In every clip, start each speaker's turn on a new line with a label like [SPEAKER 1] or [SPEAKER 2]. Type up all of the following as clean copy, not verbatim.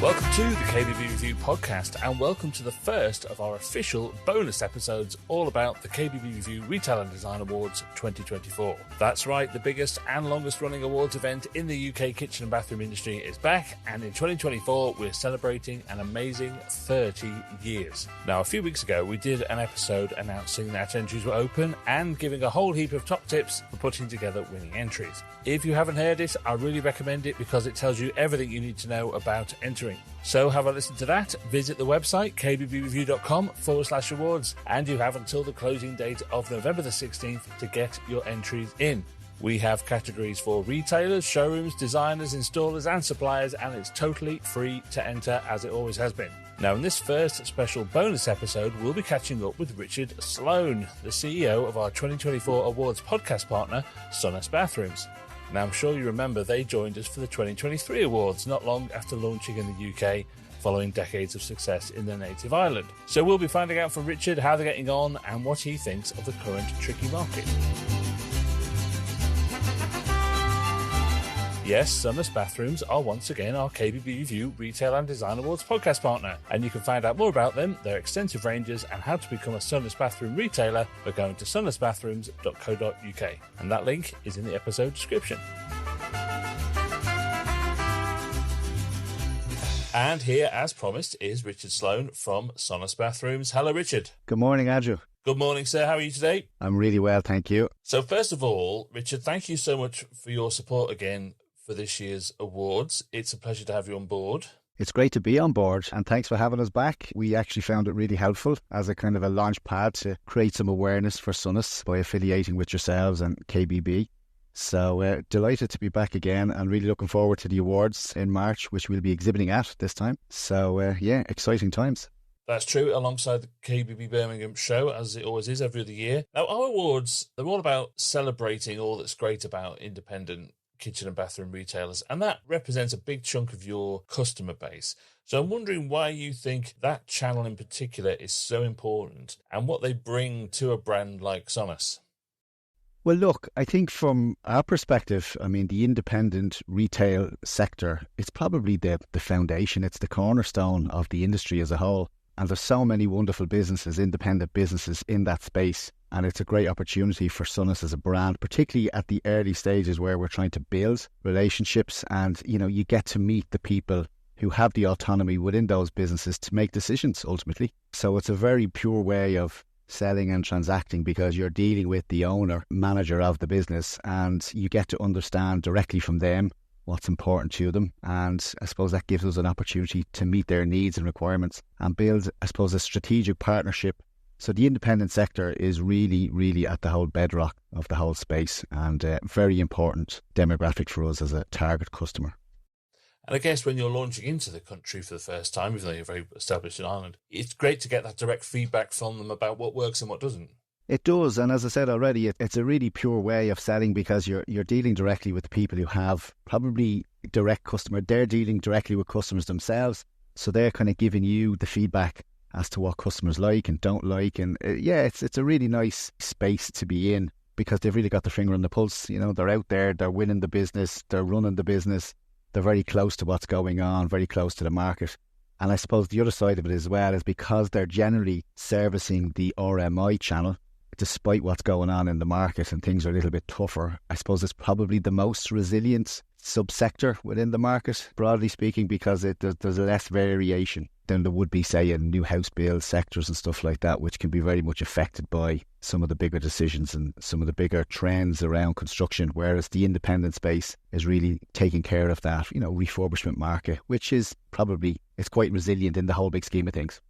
[SPEAKER 1] Welcome to the KBB Review podcast, and welcome to the first of our official bonus episodes all about the KBB Review Retail and Design Awards 2024. That's right, the biggest and longest running awards event in the UK kitchen and bathroom industry is back, and in 2024 we're celebrating an amazing 30 years. Now, a few weeks ago we did an episode announcing that entries were open and giving a whole heap of top tips for putting together winning entries. If you haven't heard it, I really recommend it because it tells you everything you need to know about entering. So have a listen to that, visit the website kbbreview.com/awards, and you have until the closing date of November the 16th to get your entries in. We have categories for retailers, showrooms, designers, installers and suppliers, and it's totally free to enter as it always has been. Now, in this first special bonus episode, we'll be catching up with Richard Sloan, the CEO of our 2024 awards podcast partner, Sonas Bathrooms. Now, I'm sure you remember they joined us for the 2023 awards not long after launching in the UK, following decades of success in their native island. So we'll be finding out from Richard how they're getting on and what he thinks of the current tricky market. Yes, Sonas Bathrooms are once again our KBB Review Retail and Design Awards podcast partner, and you can find out more about them, their extensive ranges, and how to become a Sonas Bathroom retailer by going to sonasbathrooms.co.uk, and that link is in the episode description. And here, as promised, is Richard Sloan from Sonas Bathrooms. Hello, Richard.
[SPEAKER 2] Good morning, Andrew.
[SPEAKER 1] Good morning, sir. How are you today?
[SPEAKER 2] I'm really well, thank you.
[SPEAKER 1] So first of all, Richard, thank you so much for your support again for this year's awards. It's a pleasure to have you on board.
[SPEAKER 2] It's great to be on board, and thanks for having us back. We actually found it really helpful as a kind of a launch pad to create some awareness for Sonas by affiliating with yourselves and KBB. So delighted to be back again and really looking forward to the awards in March, which we'll be exhibiting at this time. So exciting times.
[SPEAKER 1] That's true, alongside the KBB Birmingham show, as it always is every other year. Now, our awards, they're all about celebrating all that's great about independent kitchen and bathroom retailers, and that represents a big chunk of your customer base. So I'm wondering why you think that channel in particular is so important and what they bring to a brand like Sonas.
[SPEAKER 2] Well, look, I think from our perspective, I mean, the independent retail sector, it's probably the foundation, it's the cornerstone of the industry as a whole. And there's so many wonderful businesses, independent businesses in that space. And it's a great opportunity for Sonas as a brand, particularly at the early stages where we're trying to build relationships and, you get to meet the people who have the autonomy within those businesses to make decisions ultimately. So it's a very pure way of selling and transacting because you're dealing with the owner, manager of the business, and you get to understand directly from them what's important to them, and I suppose that gives us an opportunity to meet their needs and requirements and build, I suppose, a strategic partnership. So the independent sector is really, really at the whole bedrock of the whole space, and a very important demographic for us as a target customer.
[SPEAKER 1] And I guess when you're launching into the country for the first time, even though you're very established in Ireland, it's great to get that direct feedback from them about what works and what doesn't.
[SPEAKER 2] It does, and as I said already, it's a really pure way of selling because you're dealing directly with the people who have probably direct customer. They're dealing directly with customers themselves, so they're kind of giving you the feedback as to what customers like and don't like, and it's a really nice space to be in because they've really got their finger on the pulse. They're out there, they're winning the business, they're running the business, they're very close to what's going on, very close to the market. And I suppose the other side of it as well is because they're generally servicing the RMI channel. Despite what's going on in the market and things are a little bit tougher, I suppose it's probably the most resilient subsector within the market, broadly speaking, because there's less variation than there would be, say, in new house build sectors and stuff like that, which can be very much affected by some of the bigger decisions and some of the bigger trends around construction, whereas the independent space is really taking care of that, refurbishment market, which is probably, it's quite resilient in the whole big scheme of things.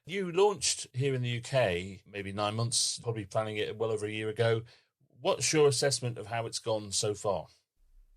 [SPEAKER 1] You launched here in the UK maybe 9 months, probably planning it well over a year ago. What's your assessment of how it's gone so far?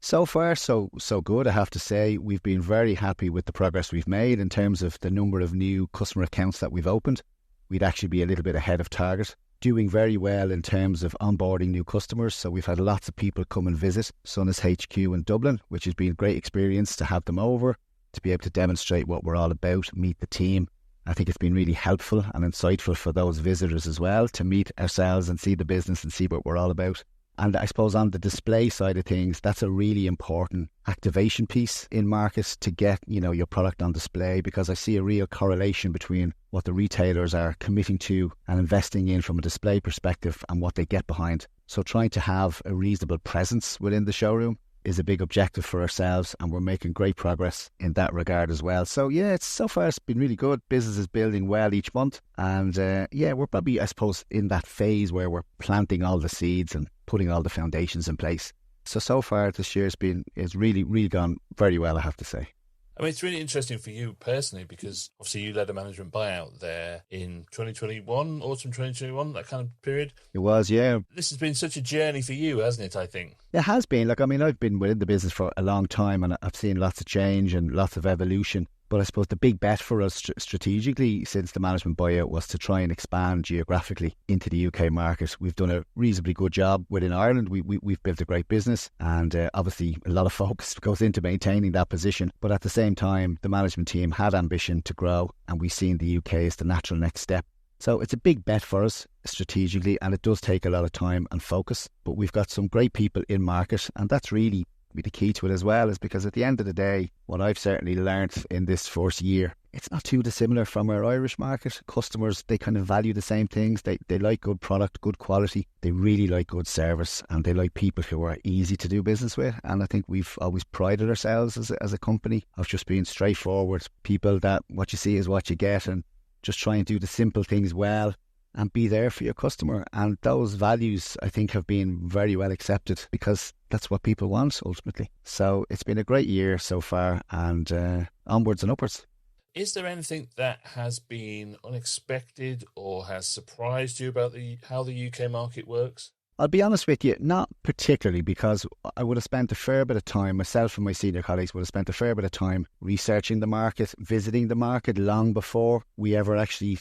[SPEAKER 2] So far, so good, I have to say. We've been very happy with the progress we've made in terms of the number of new customer accounts that we've opened. We'd actually be a little bit ahead of target. Doing very well in terms of onboarding new customers. So we've had lots of people come and visit Sonas HQ in Dublin, which has been a great experience to have them over, to be able to demonstrate what we're all about, meet the team. I think it's been really helpful and insightful for those visitors as well to meet ourselves and see the business and see what we're all about. And I suppose on the display side of things, that's a really important activation piece in markets to get, your product on display, because I see a real correlation between what the retailers are committing to and investing in from a display perspective and what they get behind. So trying to have a reasonable presence within the showroom is a big objective for ourselves, and we're making great progress in that regard as well. So yeah, so far it's been really good. Business is building well each month, and we're probably, I suppose, in that phase where we're planting all the seeds and putting all the foundations in place. So far this year it's really, really gone very well, I have to say.
[SPEAKER 1] I mean, it's really interesting for you personally, because obviously you led a management buyout there in 2021, autumn 2021, that kind of period.
[SPEAKER 2] It was, yeah.
[SPEAKER 1] This has been such a journey for you, hasn't it, I think?
[SPEAKER 2] It has been. I've been within the business for a long time, and I've seen lots of change and lots of evolution. But I suppose the big bet for us strategically since the management buyout was to try and expand geographically into the UK market. We've done a reasonably good job within Ireland. We've built a great business, and obviously a lot of focus goes into maintaining that position. But at the same time, the management team had ambition to grow, and we've seen the UK as the natural next step. So it's a big bet for us strategically, and it does take a lot of time and focus. But we've got some great people in market, and that's really the key to it as well, is because at the end of the day, what I've certainly learnt in this first year, it's not too dissimilar from our Irish market. Customers, they kind of value the same things. They like good product, good quality. They really like good service, and they like people who are easy to do business with. And I think we've always prided ourselves as a company of just being straightforward people, that what you see is what you get, and just try and do the simple things well and be there for your customer. And those values, I think, have been very well accepted, because that's what people want ultimately. So it's been a great year so far, and onwards and upwards.
[SPEAKER 1] Is there anything that has been unexpected or has surprised you about how the UK market works?
[SPEAKER 2] I'll be honest with you, not particularly, because I would have spent a fair bit of time, myself and my senior colleagues would have spent a fair bit of time researching the market, visiting the market long before we ever actually,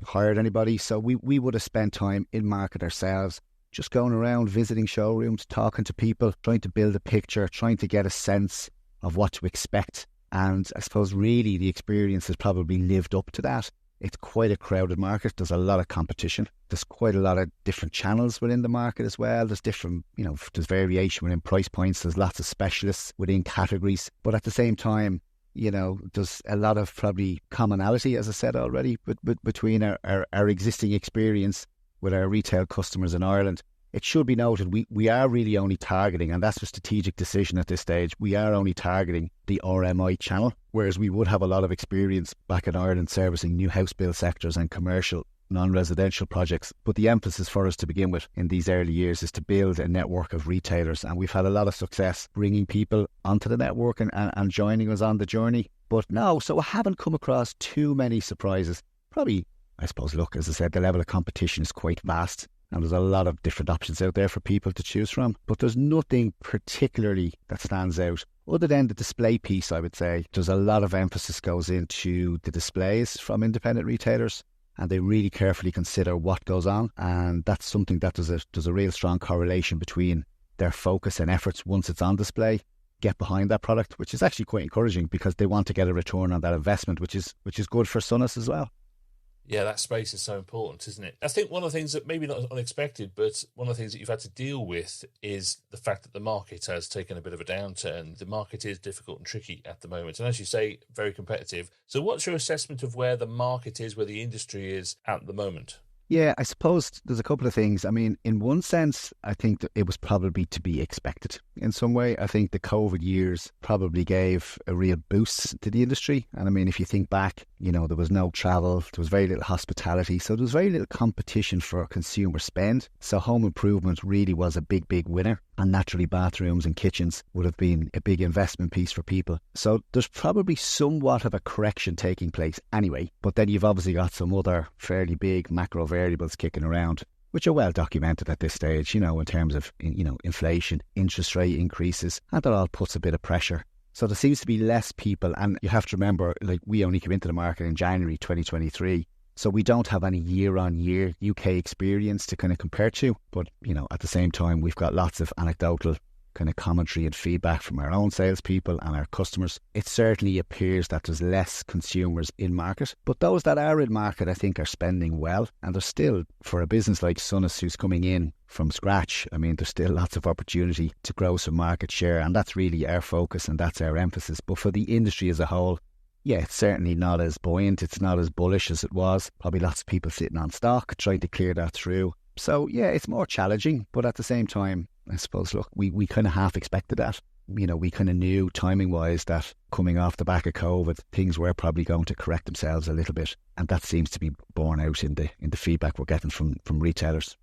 [SPEAKER 2] hired anybody. So we would have spent time in market ourselves, just going around, visiting showrooms, talking to people, trying to build a picture, trying to get a sense of what to expect. And I suppose really the experience has probably lived up to that. It's quite a crowded market. There's a lot of competition. There's quite a lot of different channels within the market as well. There's different, there's variation within price points. There's lots of specialists within categories. But at the same time, there's a lot of probably commonality, as I said already, between our existing experience with our retail customers in Ireland. It should be noted, we are really only targeting, and that's a strategic decision at this stage, we are only targeting the RMI channel, whereas we would have a lot of experience back in Ireland servicing new house build sectors and commercial non-residential projects. But the emphasis for us to begin with in these early years is to build a network of retailers, and we've had a lot of success bringing people onto the network and joining us on the journey. But no, so I haven't come across too many surprises. Probably, I suppose, look, as I said, the level of competition is quite vast, and there's a lot of different options out there for people to choose from. But there's nothing particularly that stands out. Other than the display piece, I would say, there's a lot of emphasis goes into the displays from independent retailers, and they really carefully consider what goes on. And that's something that there's a real strong correlation between their focus and efforts once it's on display, get behind that product, which is actually quite encouraging, because they want to get a return on that investment, which is good for Sonas as well.
[SPEAKER 1] Yeah, that space is so important, isn't it? I think one of the things that maybe not unexpected, but one of the things that you've had to deal with is the fact that the market has taken a bit of a downturn. The market is difficult and tricky at the moment. And as you say, very competitive. So what's your assessment of where the market is, where the industry is at the moment?
[SPEAKER 2] Yeah, I suppose there's a couple of things. I mean, in one sense, I think that it was probably to be expected. In some way, I think the COVID years probably gave a real boost to the industry. And I mean, if you think back, there was no travel, there was very little hospitality, so there was very little competition for consumer spend. So home improvement really was a big, big winner. And naturally, bathrooms and kitchens would have been a big investment piece for people. So there's probably somewhat of a correction taking place anyway. But then you've obviously got some other fairly big macro variables kicking around, which are well documented at this stage, in terms of, inflation, interest rate increases, and that all puts a bit of pressure. So there seems to be less people, and you have to remember, we only came into the market in January 2023. So we don't have any year-on-year UK experience to kind of compare to. But, at the same time, we've got lots of anecdotal kind of commentary and feedback from our own salespeople and our customers, it certainly appears that there's less consumers in market. But those that are in market, I think, are spending well. And there's still, for a business like Sonas who's coming in from scratch, I mean, there's still lots of opportunity to grow some market share. And that's really our focus and that's our emphasis. But for the industry as a whole, yeah, it's certainly not as buoyant. It's not as bullish as it was. Probably lots of people sitting on stock, trying to clear that through. So, yeah, it's more challenging. But at the same time, I suppose, look, we kind of half expected that. You know, we kind of knew timing-wise that coming off the back of COVID, things were probably going to correct themselves a little bit. And that seems to be borne out in the feedback we're getting from retailers.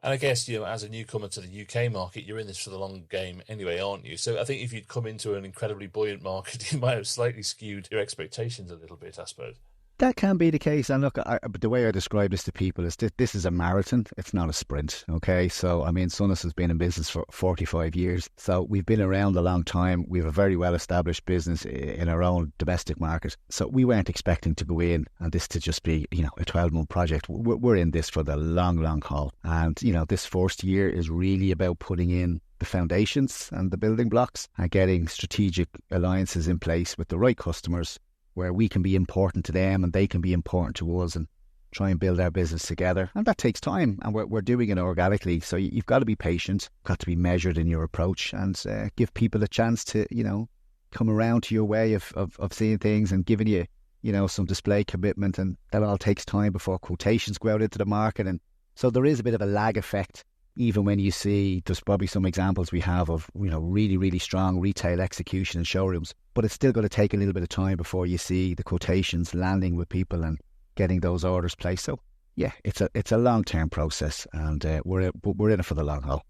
[SPEAKER 1] And I guess, you know, as a newcomer to the UK market, you're in this for the long game anyway, aren't you? So I think if you'd come into an incredibly buoyant market, you might have slightly skewed your expectations a little bit, I suppose.
[SPEAKER 2] That can be the case. And look, the way I describe this to people is this is a marathon. It's not a sprint, okay? So, I mean, Sonas has been in business for 45 years. So we've been around a long time. We have a very well-established business in our own domestic market. So we weren't expecting to go in and this to just be, you know, a 12-month project. We're in this for the long, long haul. And, you know, this first year is really about putting in the foundations and the building blocks and getting strategic alliances in place with the right customers, where we can be important to them and they can be important to us, and try and build our business together. And that takes time, and we're doing it organically. So you've got to be patient, got to be measured in your approach, and give people a chance to, you know, come around to your way of seeing things and giving you, you know, some display commitment. And that all takes time before quotations go out into the market. And so there is a bit of a lag effect. Even when you see, there's probably some examples we have of, you know, really, really strong retail execution in showrooms, but it's still going to take a little bit of time before you see the quotations landing with people and getting those orders placed. So, yeah, it's a long-term process, and we're in it for the long haul.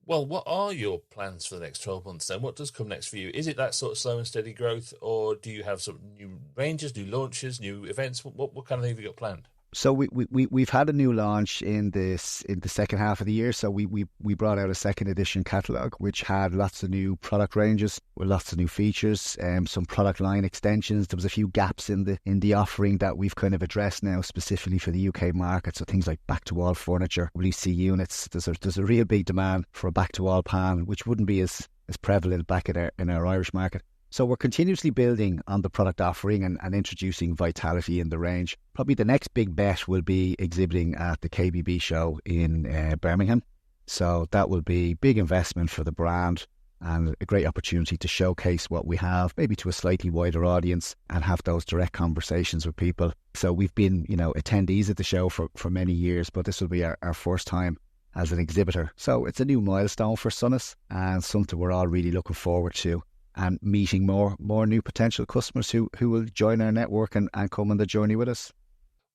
[SPEAKER 1] Well, what are your plans for the next 12 months then? What does come next for you? Is it that sort of slow and steady growth, or do you have some new ranges, new launches, new events? What kind of thing have you got planned?
[SPEAKER 2] So we've had a new launch in the second half of the year. So we brought out a second edition catalogue, which had lots of new product ranges with lots of new features, some product line extensions. There was a few gaps in the offering that we've kind of addressed now specifically for the UK market. So things like back to wall furniture, WC units. There's a real big demand for a back to wall pan, which wouldn't be as prevalent back in our Irish market. So we're continuously building on the product offering and introducing vitality in the range. Probably the next big bet will be exhibiting at the KBB show in Birmingham. So that will be big investment for the brand and a great opportunity to showcase what we have, maybe to a slightly wider audience, and have those direct conversations with people. So we've been, you know, attendees at the show for many years, but this will be our first time as an exhibitor. So it's a new milestone for Sonas and something we're all really looking forward to, and meeting more new potential customers who will join our network and come on the journey with us.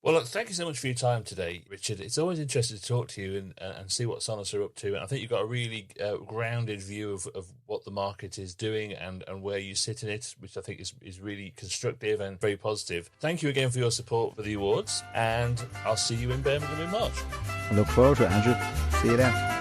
[SPEAKER 1] Well, look, thank you so much for your time today, Richard. It's always interesting to talk to you and see what Sonas are up to. And I think you've got a really grounded view of what the market is doing and where you sit in it, which I think is really constructive and very positive. Thank you again for your support for the awards, and I'll see you in Birmingham in March.
[SPEAKER 2] I look forward to it, Andrew. See you then.